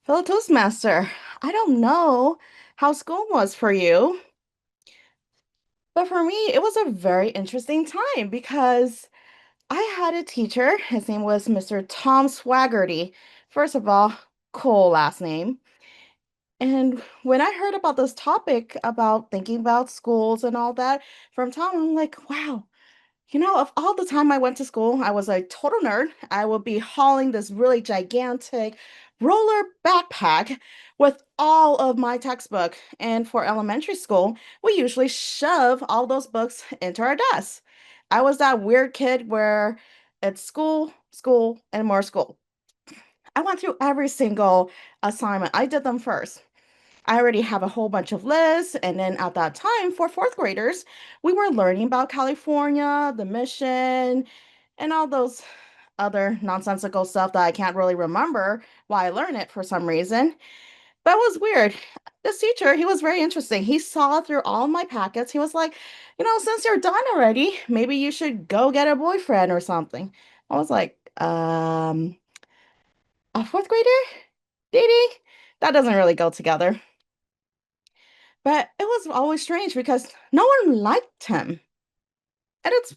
Fellow Toastmaster, I don't know how school was for you, but for me, it was a very interesting time because I had a teacher. His name was Mr. Tom Swaggerty. First of all, cool last name. And when I heard about this topic about thinking about schools and all that from Tom, I'm like, wow, of all the time I went to school, I was a total nerd. I would be hauling this really gigantic roller backpack with all of my textbook. And for elementary school, we usually shove all those books into our desks. I was that weird kid where it's school, school, and more school. I went through every single assignment. I did them first. I already have a whole bunch of lists. And then at that time, for fourth graders, we were learning about California, the mission, and all those other nonsensical stuff that I can't really remember why I learned it for some reason. That was weird. This teacher, he was very interesting. He saw through all my packets. He was like, since you're done already, maybe you should go get a boyfriend or something. I was like, a fourth grader? Dating? That doesn't really go together. But it was always strange because no one liked him. And it's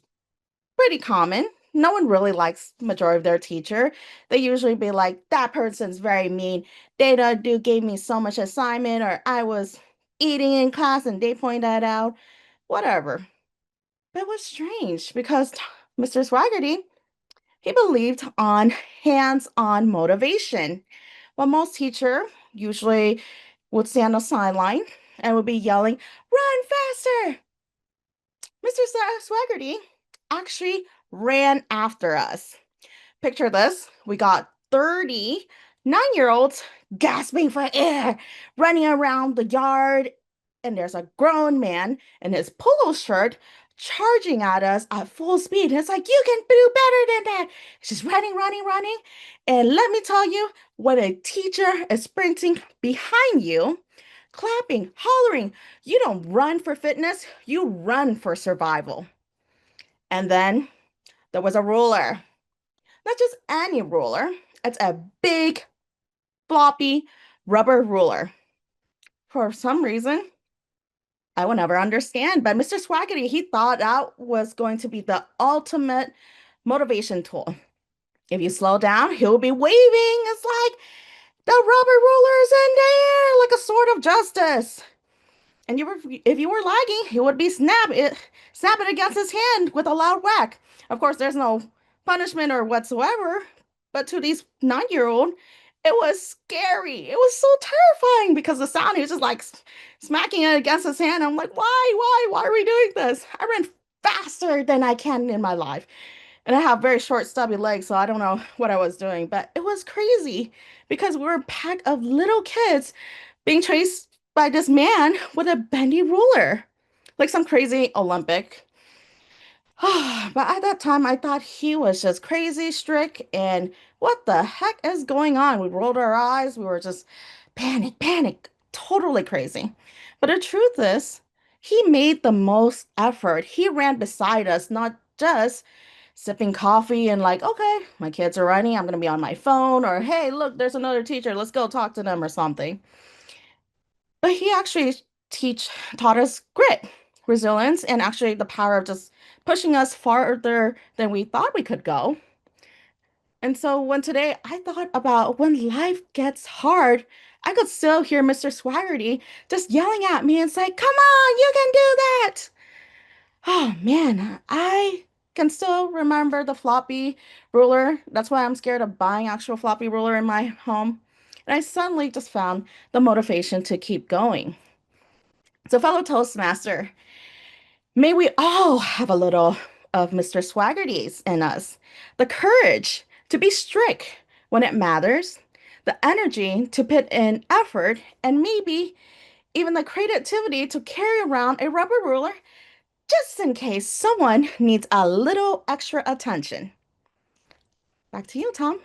pretty common. No one really likes majority of their teacher. They usually be like, that person's very mean. Data do gave me so much assignment, or I was eating in class and they point that out. Whatever. But it was strange because Mr. Swaggerty, he believed on hands-on motivation. Well, most teacher usually would stand on the sideline and would be yelling, run faster, Mr. Swaggerty actually ran after us. Picture this. We got 39-year-olds gasping for air, running around the yard, and there's a grown man in his polo shirt charging at us at full speed. And it's like, you can do better than that. It's just running, running, running. And let me tell you, when a teacher is sprinting behind you, clapping, hollering, you don't run for fitness, you run for survival. And then there was a ruler, not just any ruler, it's a big, floppy rubber ruler. For some reason, I will never understand, but Mr. Swaggerty, he thought that was going to be the ultimate motivation tool. If you slow down, he'll be waving. It's like the rubber ruler's in there, like a sword of justice. And if you were lagging, he would be snap it against his hand with a loud whack. Of course, there's no punishment or whatsoever, but to these 9-year-old, it was scary. It was so terrifying because the sound, he was just like smacking it against his hand. I'm like, why are we doing this? I ran faster than I can in my life. And I have very short, stubby legs, so I don't know what I was doing, but it was crazy because we were a pack of little kids being chased by this man with a bendy ruler, like some crazy Olympic. But at that time, I thought he was just crazy strict, and what the heck is going on? We rolled our eyes. We were just panic, panic, totally crazy. But the truth is, he made the most effort. He ran beside us, not just sipping coffee and like, okay, my kids are running. I'm going to be on my phone, or hey, look, there's another teacher. Let's go talk to them or something. But he actually teach taught us grit, resilience, and actually the power of just pushing us farther than we thought we could go. And so when today I thought about when life gets hard, I could still hear Mr. Swaggerty just yelling at me and say, come on, you can do that. Oh man, I can still remember the floppy ruler. That's why I'm scared of buying actual floppy ruler in my home. And I suddenly just found the motivation to keep going. So, fellow Toastmaster, may we all have a little of Mr. Swaggerty's in us. The courage to be strict when it matters, the energy to put in effort, and maybe even the creativity to carry around a rubber ruler just in case someone needs a little extra attention. Back to you, Tom.